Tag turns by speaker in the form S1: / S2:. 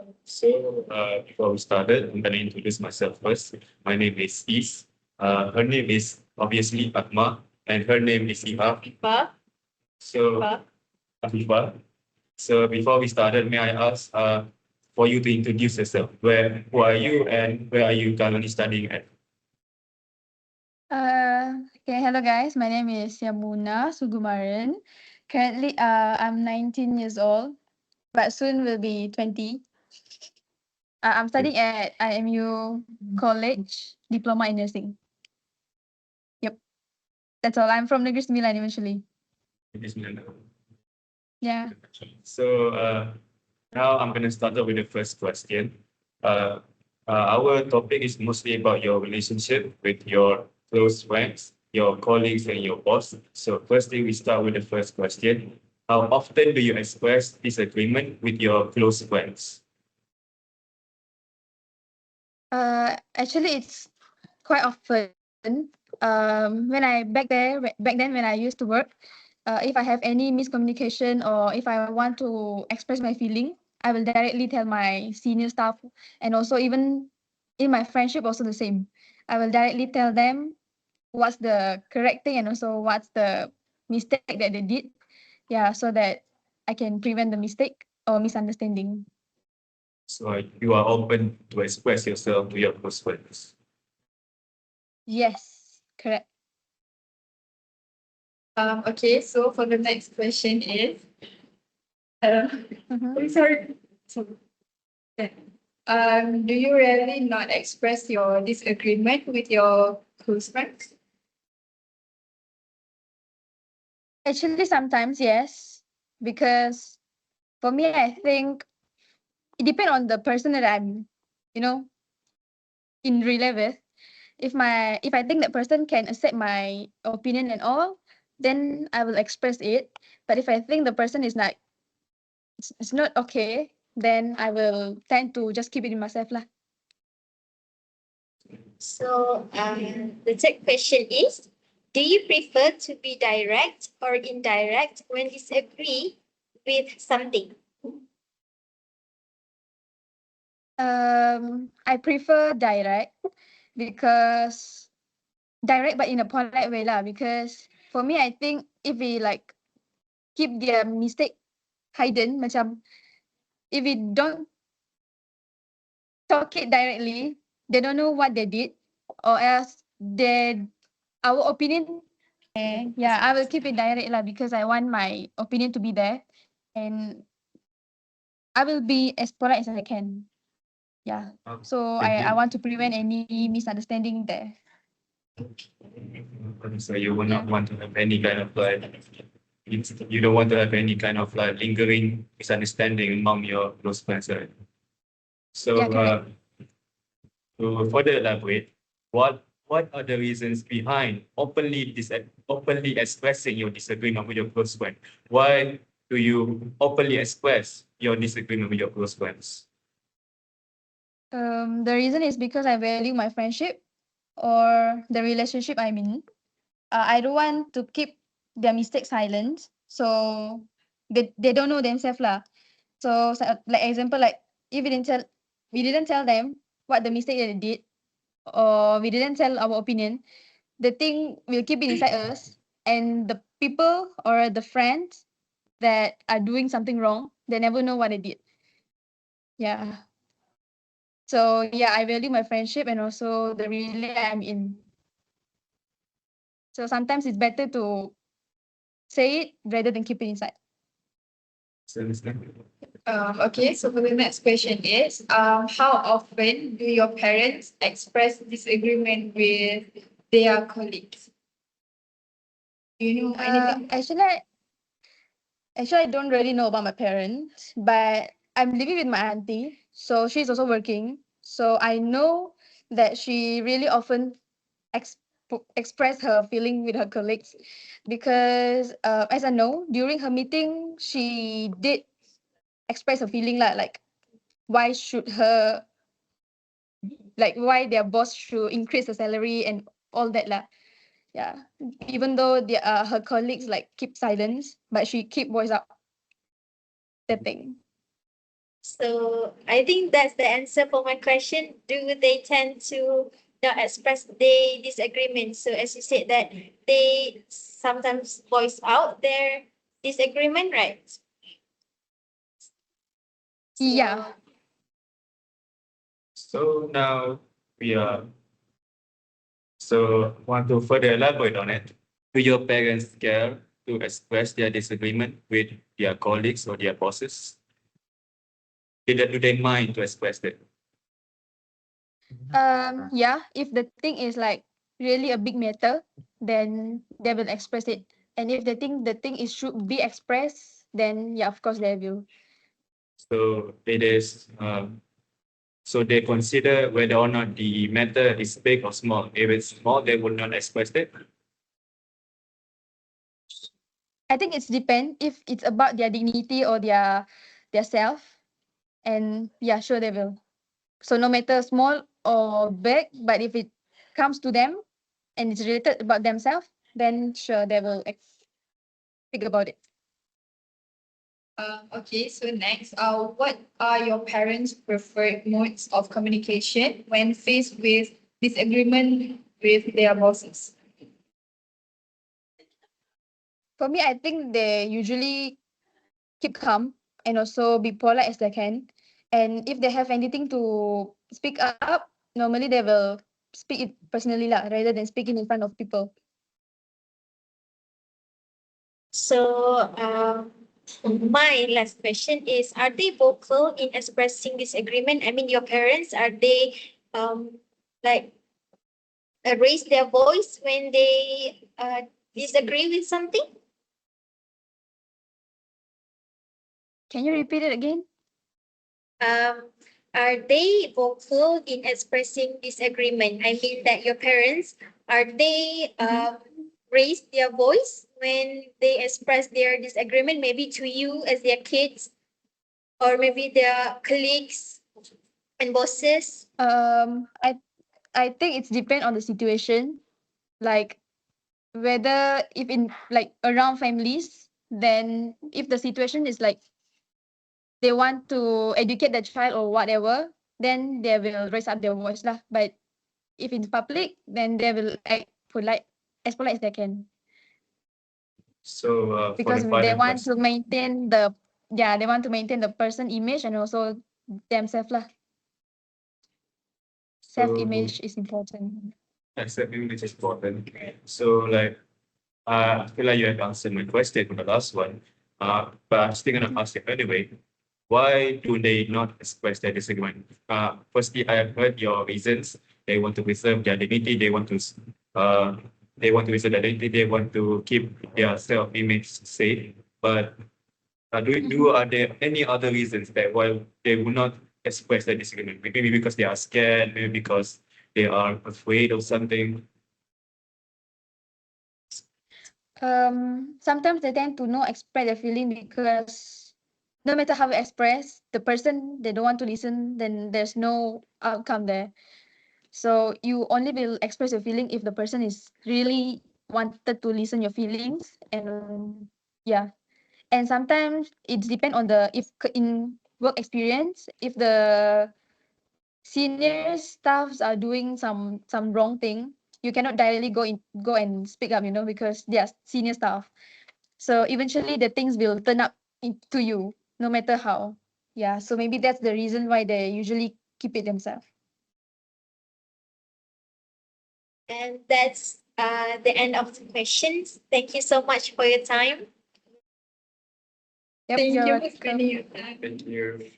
S1: Before we started, I'm going to introduce myself first. My name is Is. Her name is obviously Atma, and her name is Iha. So, Afifa. So, before we started, may I ask for you to introduce yourself? Who are you, and where are you currently studying at?
S2: Okay, hello guys. My name is Yamuna Sugumaran. Currently, I'm 19 years old, but soon will be 20. I'm studying at IMU College, Diploma in Nursing. Yep, that's all. I'm from Negeri Sembilan eventually. Yeah.
S1: So, now I'm going to start off with the first question. Uh, our topic is mostly about your relationship with your close friends, your colleagues, and your boss. So, firstly, we start with the first question. How often do you express disagreement with your close friends?
S2: Actually, it's quite often. When I back then when I used to work, if I have any miscommunication or if I want to express my feeling, I will directly tell my senior staff, and also even in my friendship also the same. I will directly tell them what's the correct thing and also what's the mistake that they did. Yeah, so that I can prevent the mistake or misunderstanding.
S1: So, you are open to express yourself to your close friends.
S2: Yes, correct.
S3: Okay, so for the next question is,
S2: Mhm.
S3: I'm sorry. Do you really not express your disagreement with your close friends?
S2: Actually, sometimes yes, because for me, I think it depends on the person that I'm, you know, in relay with. If I think that person can accept my opinion and all, then I will express it. But if I think the person is not, it's not okay, then I will tend to just keep it in myself lah.
S4: So, the third question is, do you prefer to be direct or indirect when disagree with something?
S2: I prefer direct because direct but in a polite way lah. Because for me, I think if we like keep their mistake hidden, macam if we don't talk it directly, they don't know what they did, or else our opinion. Yeah, I will keep it direct lah because I want my opinion to be there, and I will be as polite as I can. Yeah. So I want to prevent any misunderstanding there.
S1: So you will not want to have any kind of you don't want to have any kind of lingering misunderstanding among your close friends, right? So,
S2: Yeah, correct.
S1: to further elaborate, what are the reasons behind openly expressing your disagreement with your close friend? Why do you openly express your disagreement with your close friends?
S2: The reason is because I value my friendship or the relationship I'm in. I don't want to keep their mistakes silent, so they don't know themselves lah. So like example, like if we didn't tell them what the mistake that they did, or we didn't tell our opinion, the thing will keep it inside us, and the people or the friends that are doing something wrong, they never know what they did. Yeah. So yeah, I value my friendship and also the relay I'm in. So sometimes it's better to say it rather than keep it inside.
S1: So, understand?
S3: Okay, so for the next question is, how often do your parents express disagreement with their colleagues? Do you know anything?
S2: Actually, I don't really know about my parents, but I'm living with my auntie, so she's also working. So I know that she really often express her feeling with her colleagues, because as I know, during her meeting, she did express her feeling like why should her why their boss should increase the salary and all that lah. Yeah, even though her colleagues like keep silence, but she keep voice out that thing.
S4: So I think that's the answer for my question. Do they tend to not express their disagreement? So as you said that they sometimes voice out their disagreement, right?
S2: Yeah.
S1: So now we are, so want to further elaborate on it. Do your parents care to express their disagreement with their colleagues or their bosses? Do they mind to express that?
S2: Yeah, if the thing is like really a big matter, then they will express it. And if the thing is should be expressed, then yeah, of course they will.
S1: So it is, so they consider whether or not the matter is big or small. If it's small, they will not express it.
S2: I think it's depend if it's about their dignity or their self. And yeah, sure they will. So no matter small or big, but if it comes to them and it's related about themselves, then sure they will speak about it.
S3: Okay, so next, what are your parents' preferred modes of communication when faced with disagreement with their bosses?
S2: For me, I think they usually keep calm and also be polite as they can. And if they have anything to speak up, normally they will speak it personally lah, rather than speaking in front of people.
S4: So my last question is, are they vocal in expressing disagreement? I mean, your parents, are they like raise their voice when they disagree with something?
S2: Can you repeat it again?
S4: Um, are they vocal in expressing disagreement? I mean that your parents, are they raise their voice when they express their disagreement, maybe to you as their kids, or maybe their colleagues and bosses?
S2: I think it's depend on the situation. Like whether if in like around families, then if the situation is like they want to educate the child or whatever, then they will raise up their voice lah. But if in public, then they will act polite as they can,
S1: So for
S2: because
S1: the
S2: they
S1: final
S2: want to
S1: question,
S2: maintain the person image and also themselves lah. Self
S1: so
S2: image is important.
S1: accepting this is important. So like, I feel like you have answered my question for the last one. But I'm still gonna ask it anyway. Why do they not express their disagreement? Firstly, I have heard your reasons. They want to preserve their dignity. They want to preserve their dignity. They want to keep their self-image safe. But are there any other reasons that why they will not express their disagreement? Maybe because they are scared. Maybe because they are afraid of something.
S2: Sometimes they tend to not express their feeling because no matter how we express, the person they don't want to listen, then there's no outcome there. So you only will express your feeling if the person is really wanted to listen your feelings. And yeah, and sometimes it depend on the if in work experience, if the senior staffs are doing some wrong thing, you cannot directly go and speak up, because they are senior staff. So eventually the things will turn up to you, no matter how. Yeah, so maybe that's the reason why they usually keep it themselves.
S4: And that's the end of the questions. Thank you so much for your time.
S2: Yep,
S3: Thank
S2: you're
S3: you for
S2: welcome.
S3: spending your time.
S1: Thank you.